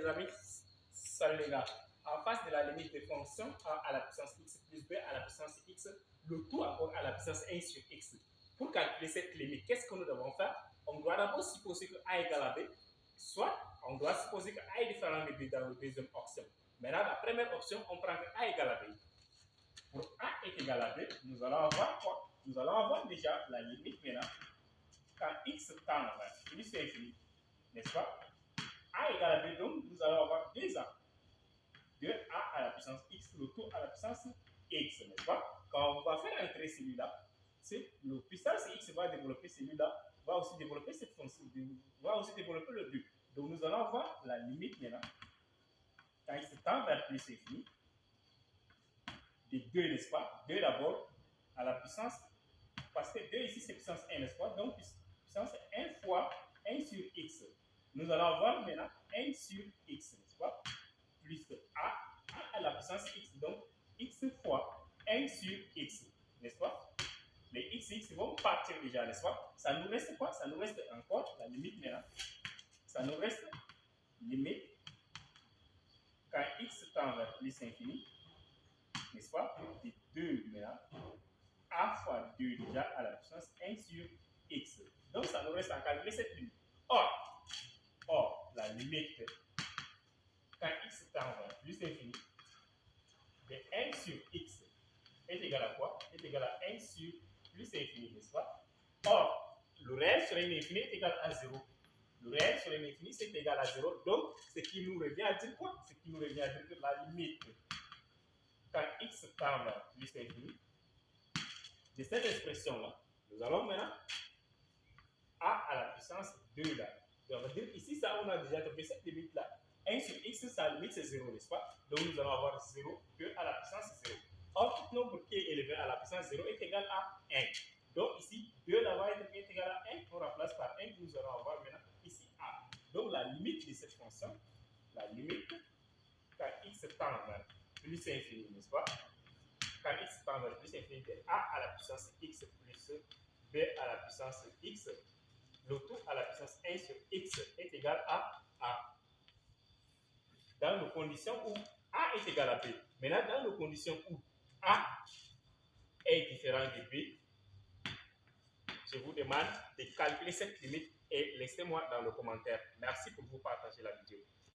amis, salut les gars. En face de la limite de fonction a à la puissance x plus b à la puissance x, le tout encore à la puissance 1 sur x. Pour calculer cette limite, qu'est-ce que nous devons faire? On doit d'abord supposer que a égale à b, soit on doit supposer que a est différent de b dans la deuxième option. Maintenant, la première option, on prend que a égale à b. Pour a est égal à b, nous allons avoir quoi? Nous allons avoir déjà la limite maintenant quand x tend vers plus infini, n'est-ce pas? A égale à b, donc nous allons avoir 2a. 2a à la puissance x, le tout à la puissance x, n'est-ce pas? Quand on va faire entrer celui-là, c'est le puissance x va développer celui-là, va aussi développer cette fonction, va aussi développer le 2. Donc nous allons voir la limite maintenant, quand x tend vers plus infini, de 2, n'est-ce pas? 2 d'abord à la puissance, parce que 2 ici c'est puissance 1, n'est-ce pas? Donc puissance 1 fois 1 sur x. Nous allons avoir maintenant 1 sur x, n'est-ce pas? Plus a à la puissance x, donc x fois 1 sur x, n'est-ce pas? Les x vont partir déjà, n'est-ce pas? Ça nous reste quoi? Ça nous reste encore la limite maintenant. Ça nous reste limite quand x tend vers plus infini, n'est-ce pas? De 2 maintenant, a fois 2 déjà à la puissance 1 sur x. Donc ça nous reste à calculer cette limite. Or, la limite quand x tend vers plus infini de 1 sur x est égal à quoi? Est égal à 1 sur plus infini, n'est-ce pas? Or, le réel sur un infini est égal à 0. Le réel sur un infini, c'est égal à 0. Donc, ce qui nous revient à dire quoi? Ce qui nous revient à dire que la limite quand x tend vers plus infini de cette expression-là, nous allons maintenant a à la puissance 2 là. Donc, on va dire ici, ça, on a déjà trouvé cette limite-là. 1 sur x, sa limite, c'est 0, n'est-ce pas? Donc, nous allons avoir 0 que à la puissance 0. Or, tout nombre qui est élevé à la puissance 0 est égal à 1. Donc, ici, 2 là-bas est égal à 1. On remplace par 1, nous allons avoir maintenant ici a. Donc, la limite de cette fonction, la limite, quand x tend vers plus infini, n'est-ce pas? Quand x tend vers plus infini, de a à la puissance x plus b à la puissance x, le tout à la puissance 1 sur x est égal à a. Dans les conditions où a est égal à b. Maintenant, dans les conditions où a est différent de b, je vous demande de calculer cette limite et laissez-moi dans le commentaire. Merci pour vous partager la vidéo.